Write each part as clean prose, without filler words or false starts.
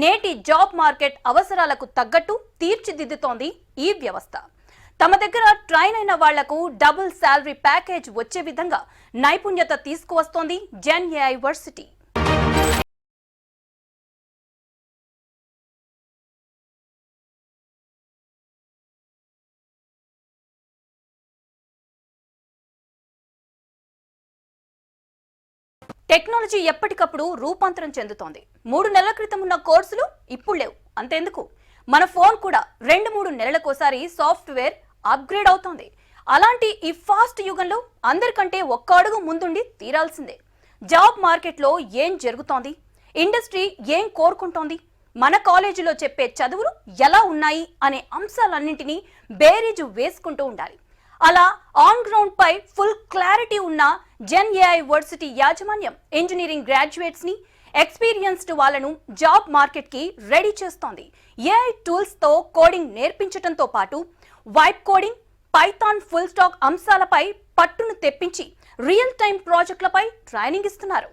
నేటి job market అవసరాలకు తగ్గట్టు తీర్చిదిద్దుతోంది ఈ వ్యవస్థ. తమ దగ్గర ట్రైన్ అయిన వాళ్లకు డబుల్ సాలరీ ప్యాకేజ్ వచ్చే విధంగా నైపుణ్యత తీసుకువస్తోంది జెన్ ఏఐ వర్సిటీ. టెక్నాలజీ ఎప్పటికప్పుడు రూపాంతరం చెందుతోంది. 3 నెలల క్రితం ఉన్న కోర్సులు ఇప్పుడు లేవు. అంతేందుకు మన ఫోన్ కూడా 2-3 నెలలకోసారి సాఫ్ట్వేర్ అప్గ్రేడ్ అవుతోంది. అలాంటి ఈ ఫాస్ట్ యుగంలో అందరికంటే ఒక్క అడుగు ముందుండి తీరాల్సిందే. జాబ్ మార్కెట్లో ఏం జరుగుతోంది, ఇండస్ట్రీ ఏం కోరుకుంటోంది, మన కాలేజీలో చెప్పే చదువులు ఎలా ఉన్నాయి అనే అంశాలన్నింటినీ బేరీజు వేసుకుంటూ ఉండాలి. అలా ఆన్ గ్రౌండ్ పై ఫుల్ క్లారిటీ ఉన్న జెన్ ఏఐ వర్సిటీ యాజమాన్యం ఇంజనీరింగ్ గ్రాడ్యుయేట్స్ ని, ఎక్స్పీరియన్స్డ్ వాళ్ళను జాబ్ మార్కెట్ కి రెడీ చేస్తోంది. ఏఐ టూల్స్ తో కోడింగ్ నేర్పించడంతో పాటు vibe coding, Python, full stack అంశాలపై పట్టును తెప్పించి రియల్ టైం ప్రాజెక్టులపై ట్రైనింగ్ ఇస్తున్నారు.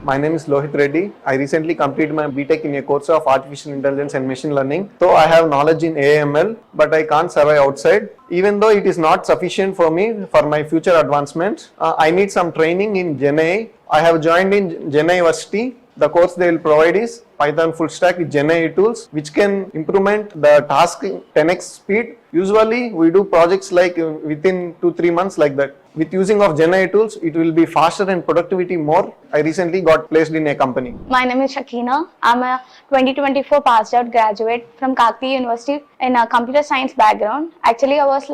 My name is Lohit Reddy. I recently completed my BTech in a course of Artificial Intelligence and Machine Learning. So I have knowledge in AML, but I can't survive outside. Even though it is not sufficient for me for my future advancement, I need some training in Gen AI. I have joined in Gen AI University. The course they will provide is Python full stack with Gen AI tools, which can implement the task in 10x speed. Usually we do projects like within 2-3 months like that. With using of Gen AI tools, it will be faster and productivity more. I recently got placed in a company. My name is Shakina. I'm a 2024 passed out graduate from Kakti University in a computer science background. Actually, I was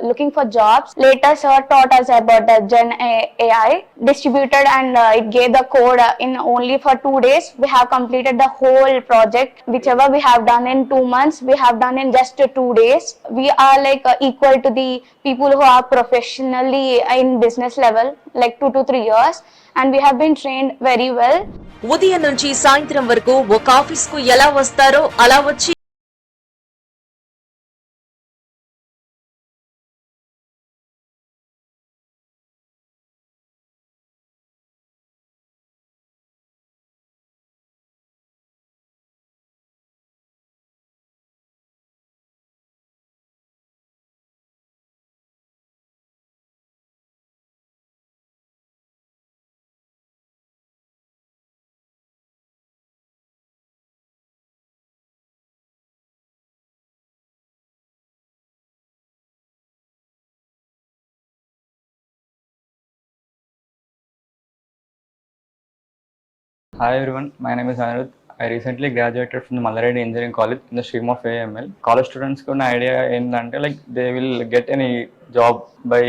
looking for jobs. Later, sir taught us about the Gen AI distributed and it gave the code in only for 2 days. We have completed the whole project. Whichever we have done in 2 months, we have done in just 2 days. We are like equal to the people who are professionally in business level, like 2 to 3 years, and we have been trained very well. ఉదయం నుంచి సాయంత్రం వరకు ఒక office కు ఎలా వస్తారో అలా వచ్చి Hi everyone, my name is Anirudh. I recently graduated from the Mallareddy Engineering College in the stream of AML. College students ku na idea endante like they will get any job by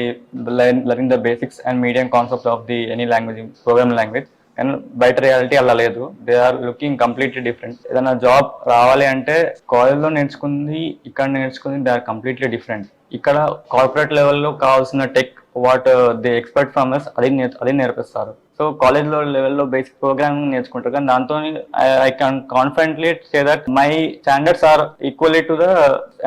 learning the basics and medium concepts of the any language, programming language. And బయట reality అలా లేదు. They are looking completely different. ఏదైనా job రావాలి అంటే కాలేజ్లో నేర్చుకుంది ఇక్కడ నేర్చుకుంది దే ఆర్ కంప్లీట్లీ డిఫరెంట్. ఇక్కడ కార్పొరేట్ లెవెల్లో కావాల్సిన tech what they expect from us అదే నేర్పిస్తారు. సో కాలేజ్లో లెవెల్లో బేసిక్ ప్రోగ్రామింగ్ నేర్చుకుంటారు, కానీ దాంతో I can confidently say that my standards are equally to the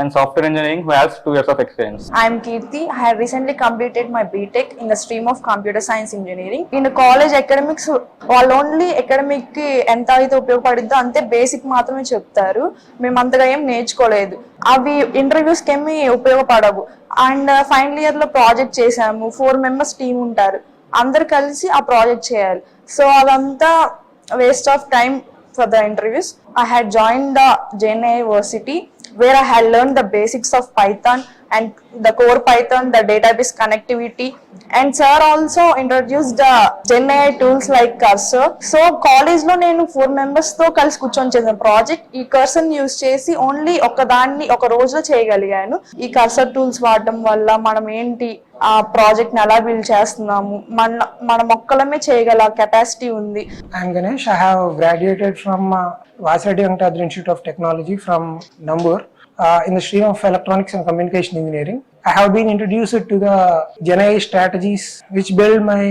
and software engineering who has 2 years of experience. I am Kirti. I have recently completed my BTech in the stream of Computer Science Engineering. In the college academics, వాళ్ళు only academic కి ఎంత అయితే ఉపయోగపడిద్దో అంతే basic మాత్రమే చెప్తారు. మేము అంతగా ఏం నేర్చుకోలేదు, అవి ఇంటర్వ్యూస్ కి ఏమి ఉపయోగపడవు. అండ్ ఫైనల్ ఇయర్ లో ప్రాజెక్ట్ చేసాము, 4 members టీమ్ ఉంటారు, అందరు కలిసి ఆ ప్రాజెక్ట్ చేయాలి. సో అదంతా waste of time for the interviews. I had joined the JNI University where I had learned the basics of Python and the core Python, the database connectivity, and sir also introduced the GenAI tools like Cursor. So college lo nenu 4 members tho kalisi కూర్చొని చేసిన project ఈ cursor use చేసి only ఒకదాన్ని ఒక రోజులో చేయగలిగాను. ఈ cursor tools వాడడం వల్ల మనం ఏంటి ఆ ప్రాజెక్ట్ ని ఎలా బిల్డ్ చేస్తున్నాము, మన మొక్కలమే చేయగల కెపాసిటీ ఉంది. I'm Ganesh. I have graduated from Vasardi Venkatadri Institute of Technology from Nambur in the stream of Electronics and Communication Engineering. I have been introduced to the GenAI strategies which build my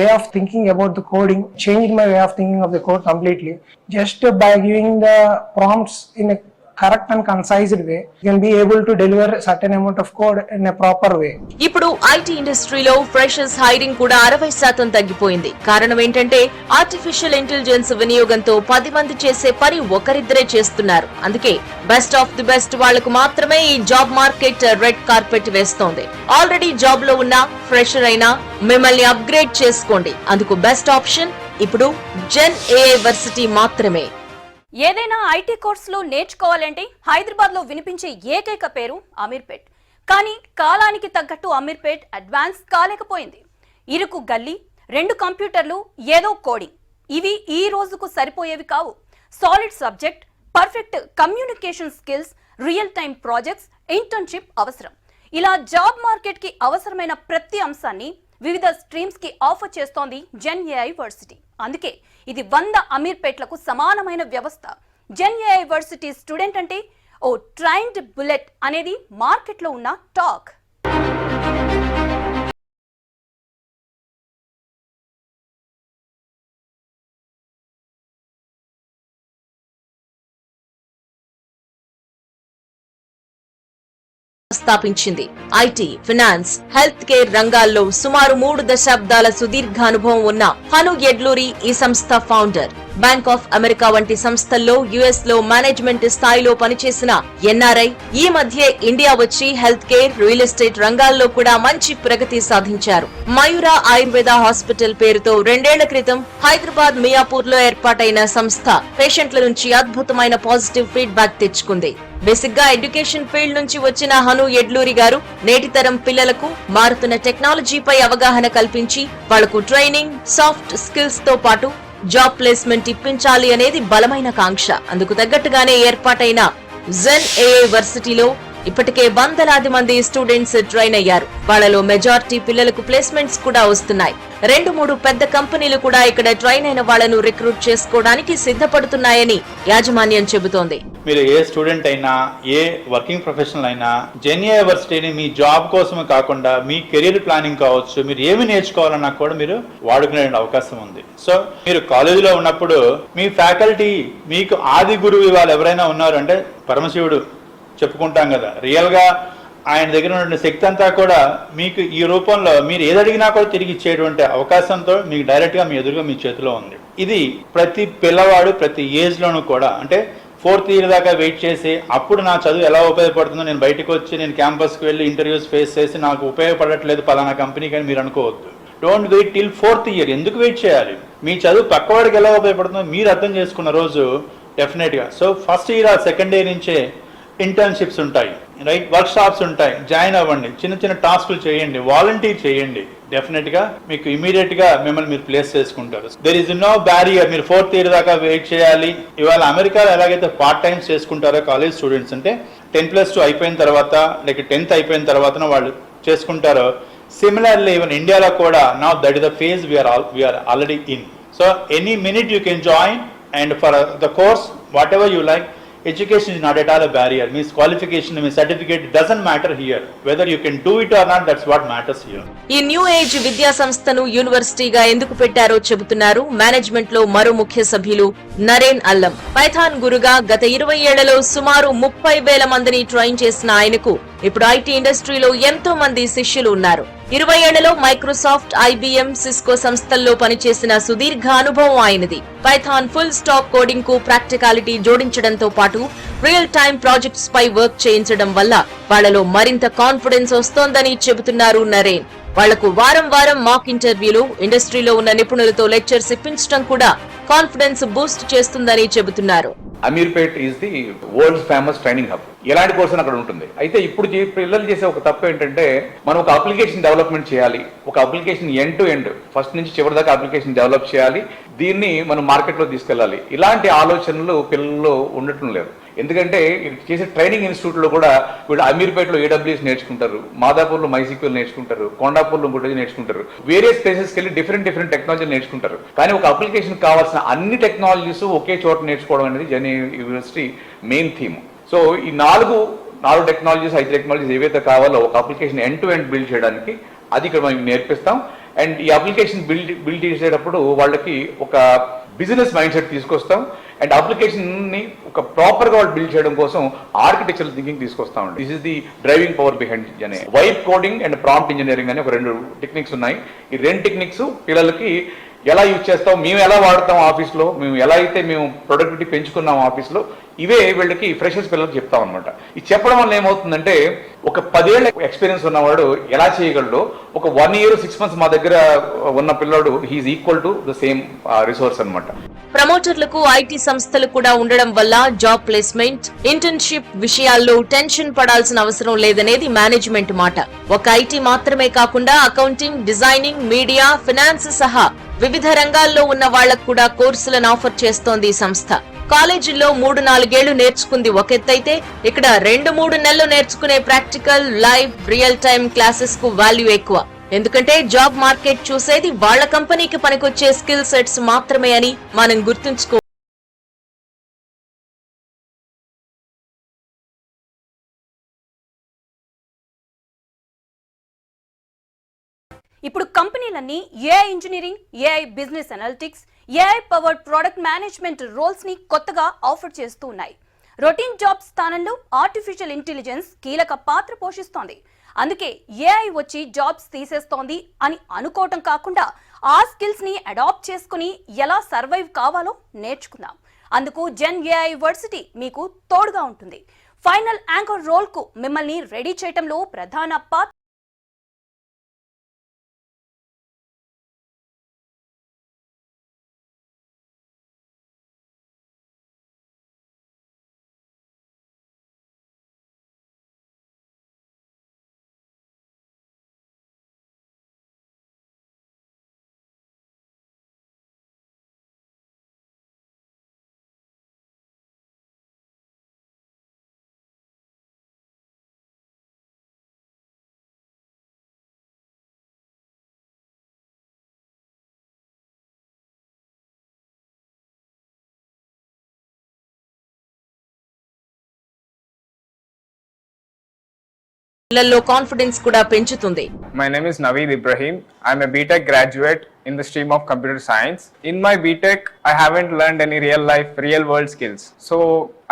way of thinking about the coding, changed my way of thinking of the code completely. Just by giving the prompts in a correct and concise way, you can be able to deliver a certain amount of code in a proper way. ఇప్పుడు IT ఇండస్ట్రీలో freshers hiring కూడా 60% తగ్గిపోయింది. కారణం ఏంటంటే artificial intelligence వినియోగంతో 10 మంది చేసే పని ఒకరిద్దరే చేస్తున్నారు. అందుకే బెస్ట్ ఆఫ్ ది బెస్ట్ వాళ్లకు మాత్రమే ఈ జాబ్ మార్కెట్ రెడ్ కార్పెట్ వేస్తోంది. ఆల్రెడీ జాబ్ లో ఉన్న ఫ్రెషర్ అయినా మిమ్మల్ని అప్గ్రేడ్ చేసుకోండి. అందుకు బెస్ట్ ఆప్షన్ ఇప్పుడు GenAI వర్సిటీ మాత్రమే. ఏదైనా ఐటీ కోర్సులో నేర్చుకోవాలంటే హైదరాబాద్ లో వినిపించే ఏకైక పేరు అమీర్పేట్. కానీ కాలానికి తగ్గట్టు అమీర్పేట్ అడ్వాన్స్ కాలేకపోయింది. ఇరుకు గల్లీ, 2 కంప్యూటర్లు, ఏదో కోడింగ్, ఇవి ఈ రోజుకు సరిపోయేవి కావు. Solid subject, perfect communication skills, real time projects, internship అవసరం. ఇలా జాబ్ మార్కెట్ కి అవసరమైన ప్రతి అంశాన్ని వివిధ స్ట్రీమ్స్ కి ఆఫర్ చేస్తోంది GenAI వర్సిటీ. అందుకే ఇది 100 అమీర్పేట్లకు సమానమైన వ్యవస్థ. GenAI వర్సిటీ స్టూడెంట్ అంటే ఓ ట్రైన్డ్ బుల్లెట్ అనేది మార్కెట్లో ఉన్న టాక్. స్థాపించింది. ఐటీ, ఫినాన్స్, హెల్త్ కేర్ రంగాల్లో సుమారు 3 దశాబ్దాల సుదీర్ఘ అనుభవం ఉన్న హను ఎడ్లూరి ఈ సంస్థ ఫౌండర్. బ్యాంక్ ఆఫ్ అమెరికా వంటి సంస్థల్లో యుఎస్ లో మేనేజ్మెంట్ స్థాయిలో పనిచేసిన ఎన్ఆర్ఐ ఈ మధ్య ఇండియా వచ్చి హెల్త్ కేర్, రియల్ ఎస్టేట్ రంగాల్లో కూడా మంచి ప్రగతి సాధించారు. మయూరా ఆయుర్వేద హాస్పిటల్ పేరుతో 2 ఏళ్ల క్రితం హైదరాబాద్ మియాపూర్ లో ఏర్పాటైన సంస్థ పేషెంట్ల నుంచి అద్భుతమైన పాజిటివ్ ఫీడ్బ్యాక్ తెచ్చుకుంది. బేసిక్ గా ఎడ్యుకేషన్ ఫీల్డ్ నుంచి వచ్చిన హను ఎడ్లూరి గారు నేటి తరం పిల్లలకు మారుతున్న టెక్నాలజీపై అవగాహన కల్పించి వాళ్లకు ట్రైనింగ్, సాఫ్ట్ స్కిల్స్ తో పాటు జాబ్ ప్లేస్మెంట్ ఇప్పించాలి అనేది బలమైన కాంక్ష. అందుకు తగ్గట్టుగానే ఏర్పాటైన GenAI వర్సిటీలో ఇప్పటికే వందలాది మంది స్టూడెంట్స్ ట్రైన్ అయ్యారు. వాళ్లలో మెజారిటీ పిల్లలకు ప్లేస్మెంట్స్ కూడా వస్తున్నాయి. 2-3 పెద్ద కంపెనీలు కూడా ఇక్కడ ట్రైన్ అయిన వాళ్లను రిక్రూట్ చేసుకోవడానికి సిద్ధపడుతున్నాయని యాజమాన్యం చెబుతోంది. మీరు ఏ స్టూడెంట్ అయినా, ఏ వర్కింగ్ ప్రొఫెషనల్ అయినా GenAI వర్సిటీని మీ జాబ్ కోసమే కాకుండా మీ కెరీర్ ప్లానింగ్ కావచ్చు, మీరు ఏమి నేర్చుకోవాలన్నా కూడా మీరు వాడుకునే అవకాశం ఉంది. సో మీరు కాలేజీలో ఉన్నప్పుడు మీ ఫ్యాకల్టీ మీకు ఆది గురువు వాళ్ళు ఎవరైనా ఉన్నారు అంటే పరమశివుడు చెప్పుకుంటాం కదా. రియల్గా ఆయన దగ్గర ఉన్న శక్తి అంతా కూడా మీకు ఈ రూపంలో మీరు ఏది అడిగినా కూడా తిరిగి ఇచ్చేటువంటి అవకాశంతో మీకు డైరెక్ట్గా మీ ఎదురుగా మీ చేతిలో ఉంది. ఇది ప్రతి పిల్లవాడు ప్రతి ఏజ్లోనూ కూడా, అంటే 4th year దాకా వెయిట్ చేసి అప్పుడు నా చదువు ఎలా ఉపయోగపడుతుందో నేను బయటకు వచ్చి నేను క్యాంపస్కి వెళ్ళి ఇంటర్వ్యూస్ ఫేస్ చేసి నాకు ఉపయోగపడట్లేదు పలానా కంపెనీకి అని మీరు అనుకోవద్దు. Don't wait till 4th year. ఎందుకు వెయిట్ చేయాలి? మీ చదువు పక్కవాడికి ఎలా ఉపయోగపడుతుందో మీరు అర్థం చేసుకున్న రోజు డెఫినెట్గా. So first year, 2nd year నుంచే ఇంటర్న్షిప్స్ ఉంటాయి, రైట్, వర్క్ షాప్స్ ఉంటాయి, జాయిన్ అవ్వండి, చిన్న చిన్న టాస్కులు చేయండి, వాలంటీర్ చేయండి. డెఫినెట్గా మీకు ఇమీడియట్గా మిమ్మల్ని మీరు ప్లేస్ చేసుకుంటారు. There is no barrier. మీరు 4th year దాకా వెయిట్ చేయాలి. ఇవాళ అమెరికాలో ఎలాగైతే పార్ట్ టైమ్స్ చేసుకుంటారో కాలేజ్ స్టూడెంట్స్, అంటే 10+2 అయిపోయిన తర్వాత లేక 10th అయిపోయిన తర్వాత వాళ్ళు చేసుకుంటారో, సిమిలర్లీ ఈవెన్ ఇండియాలో కూడా now that is the phase we are already in. So any minute you can join, and for the course whatever you like, Education is not at all a barrier. Means qualification, means certificate doesn't matter here. Whether you can do it or not, that's what matters here. ఈ new age విద్యా సంస్థను యూనివర్సిటీగా ఎందుకు పెట్టారో చెబుతున్నారు management లో మరో ముఖ్య సభ్యులు నరేన్ అల్లం. పైథాన్ గురుగా గత 20 ఏళ్లలో సుమారు 30,000 మందిని ట్రైన్ చేసిన ఆయనకు ఇప్పుడు ఐటీ ఇండస్ట్రీలో ఎంతో మంది శిష్యులు ఉన్నారు. 20 ఏళ్లలో మైక్రోసాఫ్ట్, ఐబీఎం, సిస్కో సంస్థల్లో పనిచేసిన సుదీర్ఘ అనుభవం ఆయనది. పైథాన్ ఫుల్ స్టాక్ కోడింగ్ కు ప్రాక్టికాలిటీ జోడించడంతో పాటు రియల్ టైమ్ ప్రాజెక్ట్స్ పై వర్క్ చేయించడం వల్ల వాళ్లలో మరింత కాన్ఫిడెన్స్ వస్తోందని చెబుతున్నారు నరేన్. వాళ్లకు వారం వారం మాక్ ఇంటర్వ్యూలు, ఇండస్ట్రీలో ఉన్న నిపుణులతో లెక్చర్స్ ఇప్పించడం కూడా కాన్ఫిడెన్స్ బూస్ట్ చేస్తుందని చెబుతున్నారు. Ameerpet is the world famous training hub. ఎలాంటి కోర్స్ అక్కడ ఉంటుంది. అయితే ఇప్పుడు పిల్లలు చేసే ఒక తప్పు ఏంటంటే, మనం ఒక అప్లికేషన్ డెవలప్మెంట్ చేయాలి, ఒక application end to end first నుంచి చివరి దాకా అప్లికేషన్ డెవలప్ చేయాలి, దీన్ని మనం మార్కెట్లో తీసుకెళ్ళాలి. ఇలాంటి ఆలోచనలు పిల్లల్లో ఉండటం లేదు. ఎందుకంటే చేసే ట్రైనింగ్ ఇన్స్టిట్యూట్లో కూడా వీళ్ళు అమీర్పేటలో ఏడబ్ల్యూఎస్ నేర్చుకుంటారు, మాదాపూర్లో మైసీక్యూఎల్ నేర్చుకుంటారు, కొండాపూర్లో ఇంకోటి నేర్చుకుంటారు, వేరియస్ ప్లేసెస్కి వెళ్ళి డిఫరెంట్ టెక్నాలజీలు నేర్చుకుంటారు. కానీ ఒక అప్లికేషన్ కావాల్సిన అన్ని టెక్నాలజీస్ ఒకే చోట నేర్చుకోవడం అనేది GenAI university main theme. So ఈ నాలుగు టెక్నాలజీస్, 5 టెక్నాలజీస్ ఏవైతే కావాలో ఒక application end to end build చేయడానికి అది ఇక్కడ మనం నేర్పిస్తాం. అండ్ ఈ అప్లికేషన్ బిల్డ్ చేసేటప్పుడు వాళ్ళకి ఒక బిజినెస్ మైండ్ సెట్ తీసుకొస్తాం. అండ్ అప్లికేషన్ని ఒక ప్రాపర్గా వాళ్ళు బిల్డ్ చేయడం కోసం ఆర్కిటెక్చరల్ థింకింగ్ తీసుకొస్తామండి. This is the driving power behind GenAI. Vibe coding and prompt engineering అని ఒక 2 టెక్నిక్స్ ఉన్నాయి. ఈ 2 టెక్నిక్స్ పిల్లలకి ఎలా యూజ్ చేస్తాం, మేము ఎలా వాడతాం ఆఫీస్లో, మేము ఎలా అయితే మేము ప్రొడక్టివిటీ పెంచుకున్నాం ఆఫీస్లో, ఇవే వీళ్ళకి ఫ్రెషర్స్ పిల్లలకి చెప్తాం అనమాట. ఇది చెప్పడం వల్ల ఏమవుతుందంటే, ఒక 10 ఏళ్ల ఎక్స్పీరియన్స్ ఉన్నవాడు ఎలా చేయగలడో ఒక 1 year 6 months మా దగ్గర ఉన్న పిల్లాడు he is equal to the same resource అనమాట. ప్రమోటర్లకు ఐటీ సంస్థలు కూడా ఉండడం వల్ల జాబ్ ప్లేస్మెంట్, ఇంటర్న్షిప్ విషయాల్లో టెన్షన్ పడాల్సిన అవసరం లేదనేది మేనేజ్మెంట్ మాట. ఒక ఐటీ మాత్రమే కాకుండా అకౌంటింగ్, డిజైనింగ్, మీడియా, ఫినాన్స్ సహా వివిధ రంగాల్లో ఉన్న వాళ్లకు కూడా కోర్సులను ఆఫర్ చేస్తోంది ఈ సంస్థ. కాలేజీల్లో 3-4 ఏళ్లు నేర్చుకుంది ఒక ఎత్తైతే, ఇక్కడ 2-3 నెలలు నేర్చుకునే practical, live, real time classes కు వాల్యూ ఎక్కువ. ఎందుకంటే జాబ్ మార్కెట్ చూసేది వాళ్ల కంపెనీకి పనికొచ్చే స్కిల్ సెట్స్ మాత్రమే అని మనం గుర్తుంచుకో. ఇప్పుడు కంపెనీలన్నీ AI engineering, AI business analytics, AI powered product management roles ని కొత్తగా ఆఫర్ చేస్తూ ఉన్నాయి. రొటీన్ జాబ్ స్థానంలో ఆర్టిఫిషియల్ ఇంటెలిజెన్స్ కీలక పాత్ర పోషిస్తోంది. అందుకే ఏఐ వచ్చి జాబ్స్ తీసేస్తోంది అని అనుకోవటం కాకుండా ఆ స్కిల్స్ ని అడాప్ట్ చేసుకుని ఎలా సర్వైవ్ కావాలో నేర్చుకుందాం. అందుకు జెన్ ఏఐ వర్సిటీ మీకు తోడుగా ఉంటుంది. ఫైనల్ యాంకర్ రోల్ కు మిమ్మల్ని రెడీ చేయటంలో ప్రధాన పాత్ర పిల్లల్లో కాన్ఫిడెన్స్ కూడా పెంచుతుంది. My name is Naveed Ibrahim. I'm a BTech graduate in the stream of computer science. In my BTech, I haven't learned any real world skills. So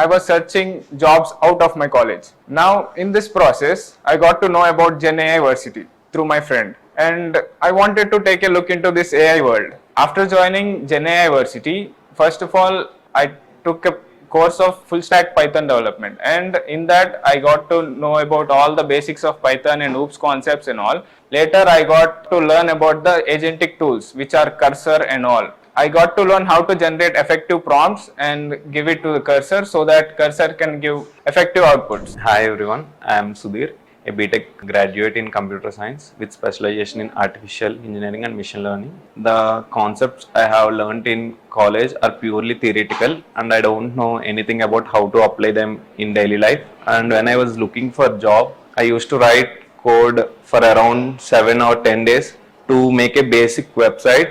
I was searching jobs out of my college. Now in this process, I got to know about Gen AI Versity through my friend. And I wanted to take a look into this AI world. After joining Gen AI Versity, first of all, I took a course of full stack Python development, and in that I got to know about all the basics of Python and OOPS concepts and all. Later I got to learn about the agentic tools which are Cursor and all. I got to learn how to generate effective prompts and give it to the Cursor so that Cursor can give effective outputs. Hi everyone, I am Sudhir, a BTech graduate in computer science with specialization in artificial engineering and machine learning. The concepts I have learnt in college are purely theoretical and I don't know anything about how to apply them in daily life. And when I was looking for job, I used to write code for around 7 or 10 days to make a basic website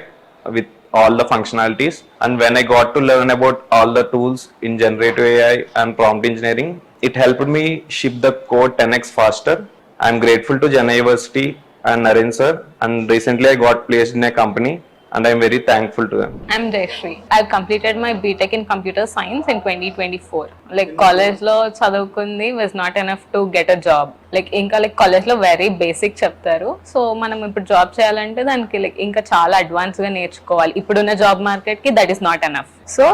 with all the functionalities. And when I got to learn about all the tools in generative AI and prompt engineering, it helped me ship the code 10x faster. I'm grateful to Jana University and Naren sir, and recently I got placed in a company and I'm very thankful to them. I'm Jayashree. I've completed my BTech in computer science in 2024. Like college lo చదువుకుంది was not enough to get a job. Like ఇంకా like college లో very basic చెప్తారు. So మనం ఇప్పుడు job చేయాలంటే దానికి like ఇంకా చాలా అడ్వాన్స్ గా నేర్చుకోవాలి. ఇప్పుడున్న జాబ్ మార్కెట్ కి that is not enough. So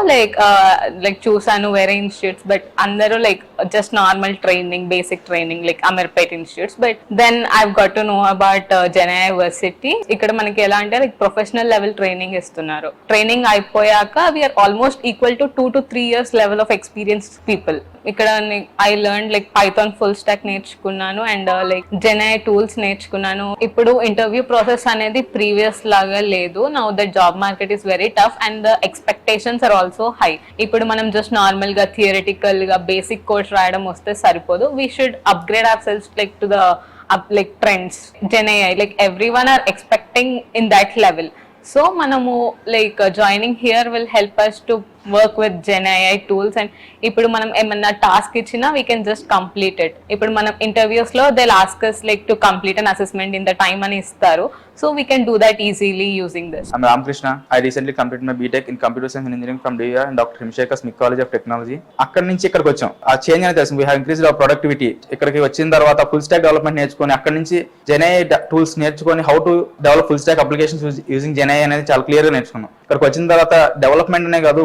like చూసాను వేరే ఇన్స్టిట్యూట్స్, బట్ అందరూ like just normal training, basic training like Ameerpet institutes. But then I've got to know about GenAI university. ఇక్కడ మనకి ఎలా అంటే లైక్ ప్రొఫెషనల్ లెవెల్ ట్రైనింగ్ ఇస్తున్నారు. Training అయిపోయాక we're almost equal to 2 to 3 years level of experience people. ఇక్కడ I learn like Python full stack నేర్చుకున్నాను and like జెనై tools నేర్చుకున్నాను. ఇప్పుడు ఇంటర్వ్యూ ప్రాసెస్ అనేది ప్రీవియస్ లాగా లేదు. Now the job market is very tough and the expectations are also high. ఇప్పుడు మనం just normal గా థియరిటికల్ గా బేసిక్ కోర్స్ రాయడం వస్తే సరిపోదు. We should upgrade our skills like to the like trends. GenAI, like everyone are expecting in that level. So మనము like joining here will help us to work with GenAI tools and ఇప్పుడు మనం ఏమన్నా task ఇచ్చినా we can just complete it. ఇప్పుడు మనం interviews లో they'll ask us like to complete an assessment in the time అని ఇస్తారు. So we can do that easily using this. I'm Ramkrishna. I recently completed my BTech in Computer Science and Engineering from DIR and Dr. Himshekar Smith College of Technology. అక్కడి నుంచి ఇక్కడికి వచ్చాం. ఆ change అనేది తెలుసు. We have increased our productivity. ఇక్కడికి వచ్చిన తర్వాత ఫుల్ స్టాక్ డెవలప్మెంట్ నేర్చుకొని అక్కడి నుంచి GenAI టూల్స్ నేర్చుకొని how to develop full stack applications using GenAI అనేది చాలా క్లియర్ గా నేర్చుకున్నాం. ఇక్కడికి వచ్చిన తర్వాత డెవలప్మెంట్ అనే కాదు,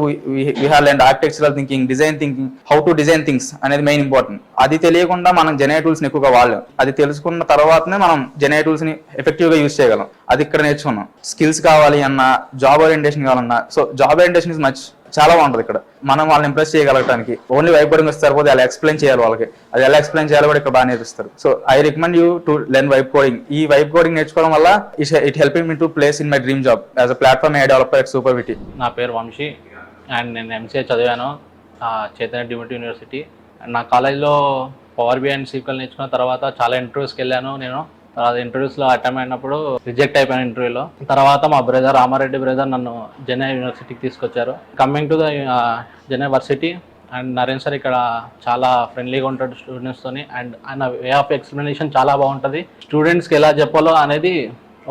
we have learned architectural thinking, design thinking, how to design things అనేది మెయిన్ ఇంపార్టెంట్. అది తెలియకుండా మనం GenAI టూల్స్ ని ఎక్కువగా వాడలేం. అది తెలుసుకున్న తర్వాతనే మనం GenAI టూల్స్ ని ఎఫెక్టివ్ గా యూజ్ చేయగలం. అది ఇక్కడ నేర్చుకున్నాం. స్కిల్స్ కావాలి అన్నా, జాబ్ ఓరియంటేషన్ కావాలన్నా, so job orientation is much చాలా బాగుంటుంది. ఇక్కడ మనం వాళ్ళని ఇంప్రెస్ చేయగలగడానికి ఓన్లీ వైట్ బోర్డింగ్ వస్తే సరిపోతే అలా ఎక్స్ప్లెయిన్ చేయాలి వాళ్ళకి. అది ఎలా ఎక్స్ప్లెయిన్ చేయాలో కూడా ఇక్కడ బాగా నేర్పిస్తారు. So I recommend you to learn vibe coding. ఈ వైట్ కోడింగ్ నేర్చుకోవడం వల్ల it helping me to place in my dream job as a platform AI developer at Supervity. నా పేరు వంశీ అండ్ నేను MCA చదివాను చైతన్య డిమిటీ యూనివర్సిటీ. నా కాలేజ్లో పవర్ BI అండ్ SQL నేర్చుకున్న తర్వాత చాలా ఇంటర్వ్యూస్కి వెళ్ళాను. నేను తర్వాత ఇంటర్వ్యూస్లో అటెండ్ అయినప్పుడు రిజెక్ట్ అయిపోయాను ఇంటర్వ్యూలో. తర్వాత మా బ్రదర్ రామారెడ్డి బ్రదర్ నన్ను జెనా యూనివర్సిటీకి తీసుకొచ్చారు. Coming to the Gen AI university and Naren sir ఇక్కడ చాలా ఫ్రెండ్లీగా ఉంటాడు స్టూడెంట్స్తోని అండ్ ఆయన వే ఆఫ్ ఎక్స్ప్లెనేషన్ చాలా బాగుంటుంది. స్టూడెంట్స్కి ఎలా చెప్పాలో అనేది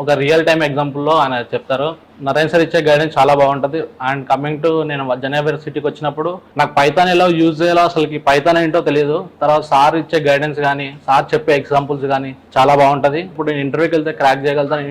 ఒక రియల్ టైమ్ ఎగ్జాంపుల్లో ఆయన చెప్తారు. నరేన్ సార్ ఇచ్చే గైడెన్స్ చాలా బాగుంటుంది. అండ్ కమింగ్ టు నేను జెనా యూనివర్సిటీకి వచ్చినప్పుడు నాకు పైథాన్ ఎలా యూజ్ చేయాలో అసలుకి పైథాన్ ఏంటో తెలియదు. తర్వాత సార్ ఇచ్చే గైడెన్స్ కానీ సార్ చెప్పే ఎగ్జాంపుల్స్ కానీ చాలా బాగుంటుంది. ఇప్పుడు నేను ఇంటర్వ్యూకి వెళ్తే క్రాక్ చేయగలుగుతాను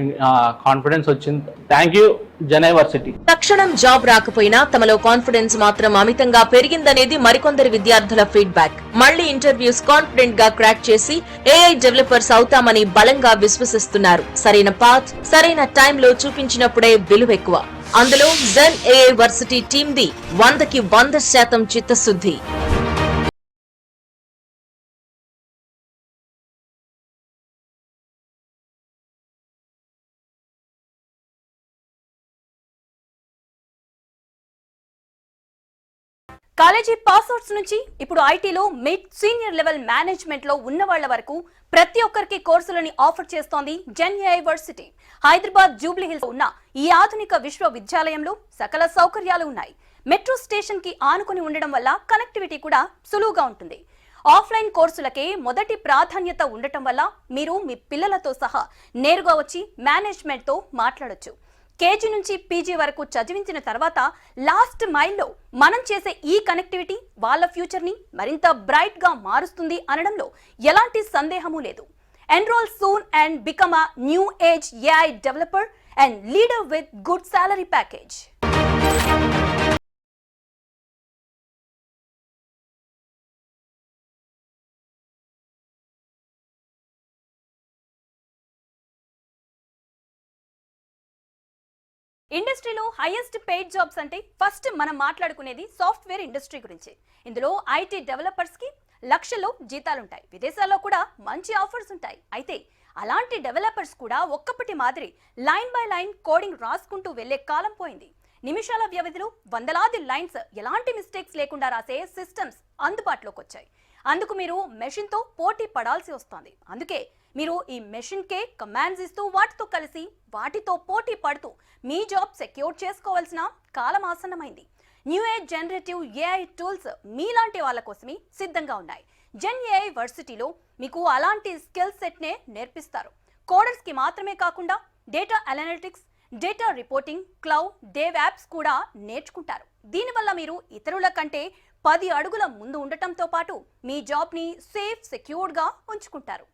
కాన్ఫిడెన్స్ వచ్చింది. Thank you Jena university. తక్షణం జాబ్ రాకపోయినా తమలో కాన్ఫిడెన్స్ మాత్రం అమితంగా పెరిగిందనేది మరికొందరి విద్యార్థుల ఫీడ్బ్యాక్. మళ్లీ ఇంటర్వ్యూస్ కాన్ఫిడెంట్ గా క్రాక్ చేసి AI డెవలపర్స్ అవుతామని బలంగా విశ్వసిస్తున్నారు. సరైన పాత్ సరైన టైంలో చూపించినప్పుడే విలువెక్కువ. అందులో జెన్ AI వర్సిటీ టీమ్ ది 100కి 100% చిత్తశుద్ధి. కాలేజీ పాస్అవుట్స్ నుంచి ఇప్పుడు ఐటీలో మిడ్ సీనియర్ లెవెల్ మేనేజ్మెంట్ లో ఉన్న వాళ్ల వరకు ప్రతి ఒక్కరికి కోర్సులని ఆఫర్ చేస్తోంది GenAI university. Hyderabad Jubilee hills ఉన్న ఈ ఆధునిక విశ్వవిద్యాలయంలో సకల సౌకర్యాలు ఉన్నాయి. మెట్రో స్టేషన్ కి ఆనుకుని ఉండడం వల్ల కనెక్టివిటీ కూడా సులువుగా ఉంటుంది. ఆఫ్లైన్ కోర్సులకే మొదటి ప్రాధాన్యత ఉండటం వల్ల మీరు మీ పిల్లలతో సహా నేరుగా వచ్చి మేనేజ్మెంట్ తో మాట్లాడొచ్చు. KG నుంచి PG వరకు చదివించిన తర్వాత లాస్ట్ మైల్లో మనం చేసే ఈ కనెక్టివిటీ వాళ్ళ ఫ్యూచర్ ని మరింత బ్రైట్ గా మారుస్తుంది అనడంలో ఎలాంటి సందేహమూ లేదు. Enrol soon and become a new age AI developer and leader with good salary package. ఇండస్ట్రీలో హైయెస్ట్ పెయిడ్ జాబ్స్ అంటే ఫస్ట్ మనం మాట్లాడుకునేది సాఫ్ట్వేర్ ఇండస్ట్రీ గురించి. ఇందులో IT డెవలపర్స్ కి లక్షల్లో జీతాలుంటాయి. విదేశాల్లో కూడా మంచి ఆఫర్స్ ఉంటాయి. అయితే అలాంటి డెవలపర్స్ కూడా ఒక్కప్పటి మాదిరి లైన్ బై లైన్ కోడింగ్ రాసుకుంటూ వెళ్లే కాలం పోయింది. నిమిషాల వ్యవధిలో వందలాది లైన్స్ ఎలాంటి మిస్టేక్స్ లేకుండా రాసే సిస్టమ్స్ అందుబాటులోకి వచ్చాయి. అందుకు మీరు మెషిన్ తో పోటీ పడాల్సి వస్తోంది. అందుకే మీరు ఈ మెషిన్కే కమాండ్స్ ఇస్తూ వాటితో కలిసి వాటితో పోటీ పడుతూ మీ జాబ్ సెక్యూర్ చేసుకోవాల్సిన కాలం ఆసన్నమైంది. New age generative AI tools మీలాంటి వాళ్ళ కోసమే సిద్ధంగా ఉన్నాయి. జెన్ ఏఐ వర్సిటీలో మీకు అలాంటి స్కిల్ సెట్నే నేర్పిస్తారు. కోడర్స్కి మాత్రమే కాకుండా data analytics, data reporting, cloud, Dave apps కూడా నేర్చుకుంటారు. దీనివల్ల మీరు ఇతరుల కంటే 10 అడుగుల ముందు ఉండటంతో పాటు మీ జాబ్ని సేఫ్, సెక్యూర్డ్గా ఉంచుకుంటారు.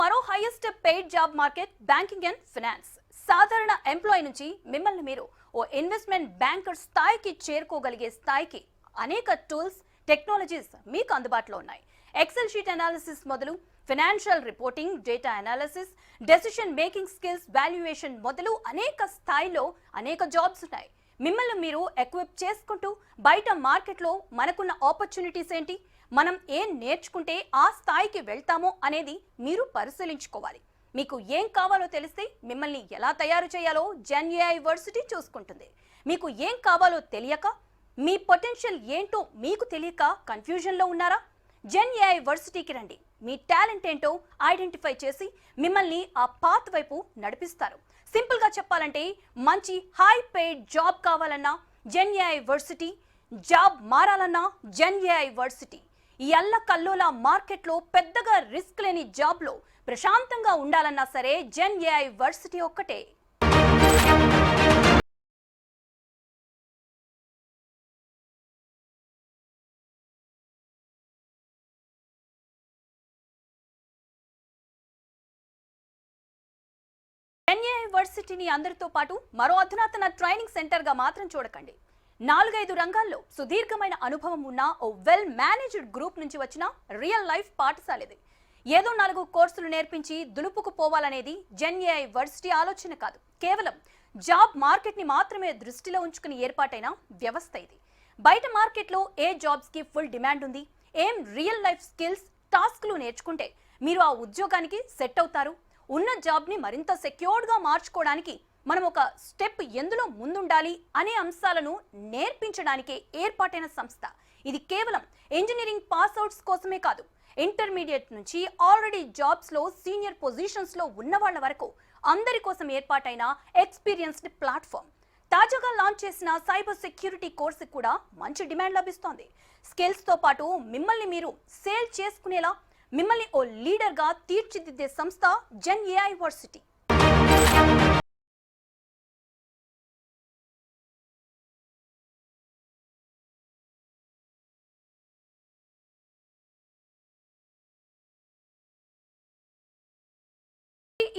మరో highest paid job market banking and finance. సాధారణ ఎంప్లాయీ నుంచి మిమ్మల్ని మీరు ఓ ఇన్వెస్ట్మెంట్ బ్యాంకర్ స్థాయికి చేరుకోగలిగే స్థాయికి అనేక టూల్స్, టెక్నాలజీస్ మీకు అందుబాటులో ఉన్నాయి. ఎక్సెల్ షీట్ అనాలిసిస్ మొదలు financial reporting, data analysis, decision making skills, valuation మొదలు అనేక స్థాయిలో అనేక జాబ్స్ ఉన్నాయి. మిమ్మల్ని మీరు ఎక్విప్ చేసుకుంటూ బయట మార్కెట్లో మనకున్న ఆపర్చునిటీస్ ఏంటి, మనం ఏం నేర్చుకుంటే ఆ స్థాయికి వెళ్తామో అనేది మీరు పరిశీలించుకోవాలి. మీకు ఏం కావాలో తెలిస్తే మిమ్మల్ని ఎలా తయారు చేయాలో జెన్ ఏఐ వర్సిటీ చూసుకుంటుంది. మీకు ఏం కావాలో తెలియక, మీ పొటెన్షియల్ ఏంటో మీకు తెలియక కన్ఫ్యూజన్లో ఉన్నారా? జెన్ ఏఐ వర్సిటీకి రండి. మీ టాలెంట్ ఏంటో ఐడెంటిఫై చేసి మిమ్మల్ని ఆ పాత్ వైపు నడిపిస్తారు. సింపుల్గా చెప్పాలంటే మంచి హై పెయిడ్ జాబ్ కావాలన్నా జెన్ ఏఐ వర్సిటీ, జాబ్ మారాలన్నా జెన్ ఏఐ వర్సిటీ. ఈ అల్లకల్లోల మార్కెట్లో పెద్దగా రిస్క్ లేని జాబ్లో ప్రశాంతంగా ఉండాలన్నా సరే జెన్ ఏఐ వర్సిటీ ఒక్కటే. జెన్ ఏఐ వర్సిటీని అందరితో పాటు మరో అధునాతన ట్రైనింగ్ సెంటర్గా మాత్రం చూడకండి. 4-5 రంగాల్లో సుదీర్ఘమైన అనుభవం ఉన్న ఓ వెల్ మేనేజ్డ్ గ్రూప్ నుంచి వచ్చిన రియల్ లైఫ్ పాఠశాల ఇది. ఏదో 4 కోర్సులు నేర్పించి దులుపుకు పోవాలనేది జెన్ ఏఐ వర్సిటీ ఆలోచన కాదు. కేవలం జాబ్ మార్కెట్ని మాత్రమే దృష్టిలో ఉంచుకుని ఏర్పాటైన వ్యవస్థ ఇది. బయట మార్కెట్లో ఏ జాబ్స్కి ఫుల్ డిమాండ్ ఉంది, ఏం రియల్ లైఫ్ స్కిల్స్, టాస్క్లు నేర్చుకుంటే మీరు ఆ ఉద్యోగానికి సెట్ అవుతారు, ఉన్న జాబ్ని మరింత సెక్యూర్డ్గా మార్చుకోవడానికి మనం ఒక స్టెప్ ఎందులో ముందుండాలి అనే అంశాలను నేర్పించడానికే ఏర్పాటైన సంస్థ ఇది. కేవలం ఇంజనీరింగ్ పాస్అవుట్స్ కోసమే కాదు, ఇంటర్మీడియట్ నుంచి ఆల్రెడీ జాబ్స్లో సీనియర్ పొజిషన్స్లో ఉన్న వాళ్ళ వరకు అందరి కోసం ఏర్పాటైన ఎక్స్పీరియన్స్డ్ ప్లాట్ఫామ్. తాజాగా లాంచ్ చేసిన సైబర్ సెక్యూరిటీ కోర్సు కూడా మంచి డిమాండ్ లభిస్తోంది. స్కిల్స్తో పాటు మిమ్మల్ని మీరు సేల్ చేసుకునేలా, మిమ్మల్ని ఓ లీడర్గా తీర్చిదిద్దే సంస్థ జెన్ ఏఐ వర్సిటీ.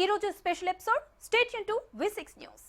ఈ రోజు special episode. Stay tune to V6 news.